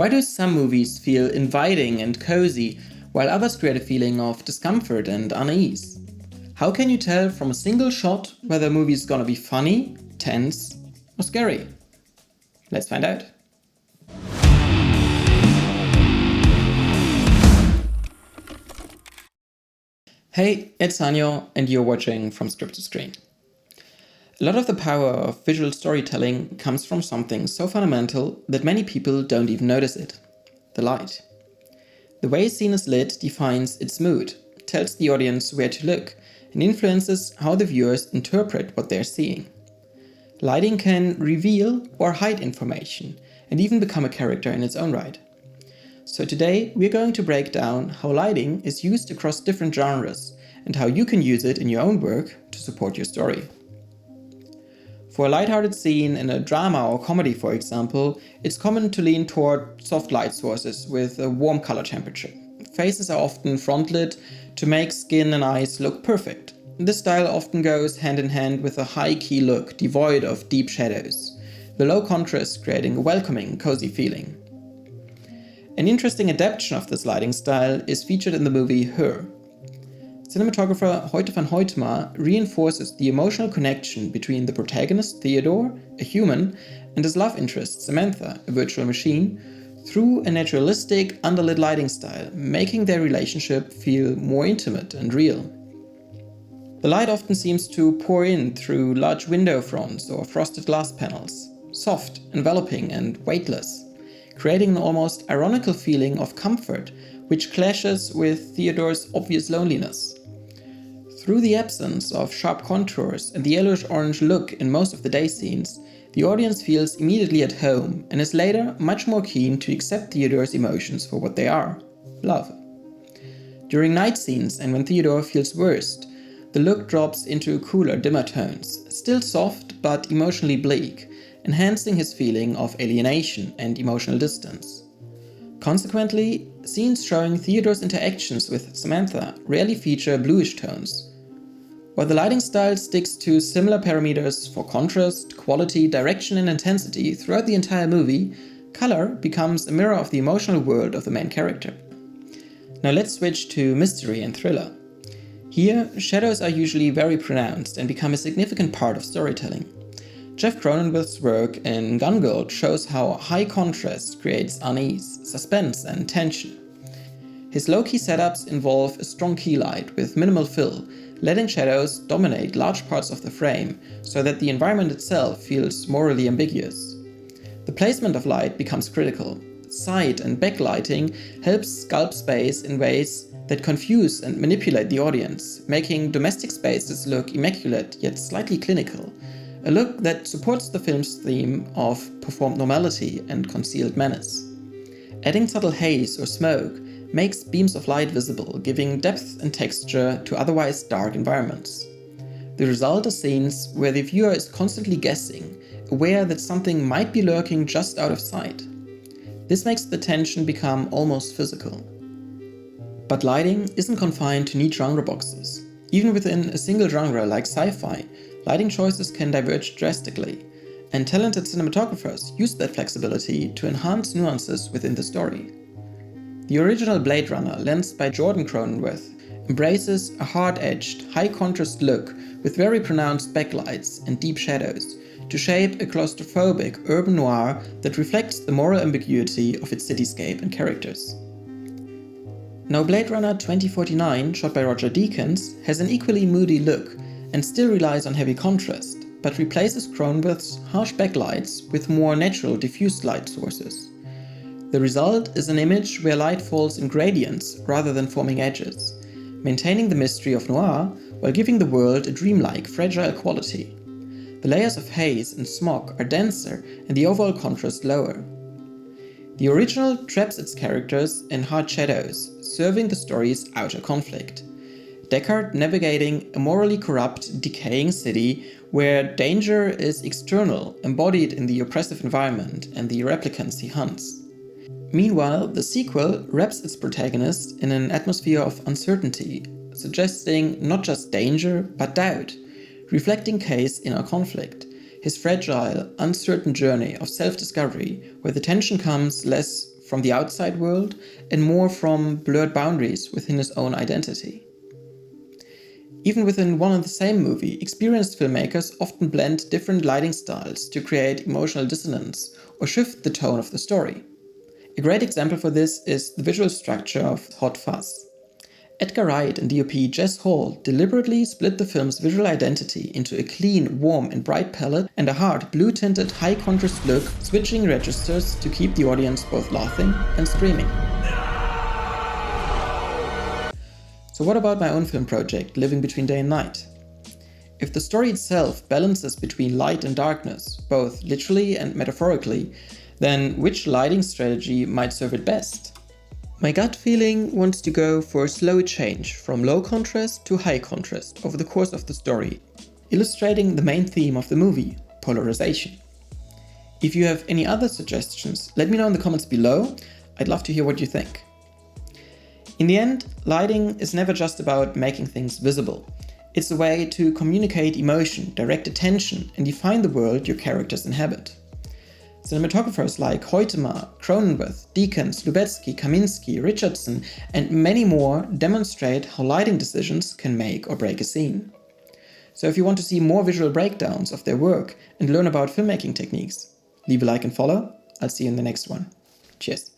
Why do some movies feel inviting and cozy, while others create a feeling of discomfort and unease? How can you tell from a single shot whether a movie is gonna be funny, tense, or scary? Let's find out. Hey, it's Sanyo, and you're watching From Script to Screen. A lot of the power of visual storytelling comes from something so fundamental that many people don't even notice it: the light. The way a scene is lit defines its mood, tells the audience where to look, and influences how the viewers interpret what they're seeing. Lighting can reveal or hide information, and even become a character in its own right. So today we're going to break down how lighting is used across different genres, and how you can use it in your own work to support your story. For a lighthearted scene in a drama or comedy, for example, it's common to lean toward soft light sources with a warm color temperature. Faces are often front-lit to make skin and eyes look perfect. This style often goes hand in hand with a high-key look devoid of deep shadows, the low contrast creating a welcoming, cozy feeling. An interesting adaptation of this lighting style is featured in the movie Her. Cinematographer Hoyte van Hoytema reinforces the emotional connection between the protagonist Theodore, a human, and his love interest Samantha, a virtual machine, through a naturalistic, underlit lighting style, making their relationship feel more intimate and real. The light often seems to pour in through large window fronts or frosted glass panels, soft, enveloping, and weightless, creating an almost ironical feeling of comfort, which clashes with Theodore's obvious loneliness. Through the absence of sharp contours and the yellowish-orange look in most of the day scenes, the audience feels immediately at home and is later much more keen to accept Theodore's emotions for what they are: love. During night scenes and when Theodore feels worst, the look drops into cooler, dimmer tones, still soft but emotionally bleak, enhancing his feeling of alienation and emotional distance. Consequently, scenes showing Theodore's interactions with Samantha rarely feature bluish tones. While the lighting style sticks to similar parameters for contrast, quality, direction, and intensity throughout the entire movie, color becomes a mirror of the emotional world of the main character. Now let's switch to mystery and thriller. Here, shadows are usually very pronounced and become a significant part of storytelling. Jeff Cronenweth's work in Gone Girl shows how high contrast creates unease, suspense, and tension. His low-key setups involve a strong key light with minimal fill, letting shadows dominate large parts of the frame so that the environment itself feels morally ambiguous. The placement of light becomes critical. Side and backlighting helps sculpt space in ways that confuse and manipulate the audience, making domestic spaces look immaculate yet slightly clinical, a look that supports the film's theme of performed normality and concealed menace. Adding subtle haze or smoke makes beams of light visible, giving depth and texture to otherwise dark environments. The result is scenes where the viewer is constantly guessing, aware that something might be lurking just out of sight. This makes the tension become almost physical. But lighting isn't confined to neat genre boxes. Even within a single genre like sci-fi, lighting choices can diverge drastically, and talented cinematographers use that flexibility to enhance nuances within the story. The original Blade Runner, lensed by Jordan Cronenweth, embraces a hard-edged, high-contrast look with very pronounced backlights and deep shadows to shape a claustrophobic urban noir that reflects the moral ambiguity of its cityscape and characters. Now Blade Runner 2049, shot by Roger Deakins, has an equally moody look and still relies on heavy contrast, but replaces Cronenweth's harsh backlights with more natural diffused light sources. The result is an image where light falls in gradients rather than forming edges, maintaining the mystery of noir while giving the world a dreamlike, fragile quality. The layers of haze and smog are denser and the overall contrast lower. The original traps its characters in hard shadows, serving the story's outer conflict. Deckard navigating a morally corrupt, decaying city where danger is external, embodied in the oppressive environment and the replicants he hunts. Meanwhile, the sequel wraps its protagonist in an atmosphere of uncertainty, suggesting not just danger, but doubt, reflecting Kay's inner conflict, his fragile, uncertain journey of self-discovery, where the tension comes less from the outside world and more from blurred boundaries within his own identity. Even within one and the same movie, experienced filmmakers often blend different lighting styles to create emotional dissonance or shift the tone of the story. A great example for this is the visual structure of Hot Fuzz. Edgar Wright and DOP Jess Hall deliberately split the film's visual identity into a clean, warm and bright palette and a hard, blue-tinted, high-contrast look, switching registers to keep the audience both laughing and screaming. So what about my own film project, Living Between Day and Night? If the story itself balances between light and darkness, both literally and metaphorically, then which lighting strategy might serve it best? My gut feeling wants to go for a slow change from low contrast to high contrast over the course of the story, illustrating the main theme of the movie, polarization. If you have any other suggestions, let me know in the comments below. I'd love to hear what you think. In the end, lighting is never just about making things visible. It's a way to communicate emotion, direct attention, and define the world your characters inhabit. Cinematographers like Huitema, Cronenberg, Deakins, Lubezki, Kaminski, Richardson, and many more demonstrate how lighting decisions can make or break a scene. So if you want to see more visual breakdowns of their work and learn about filmmaking techniques, leave a like and follow. I'll see you in the next one. Cheers.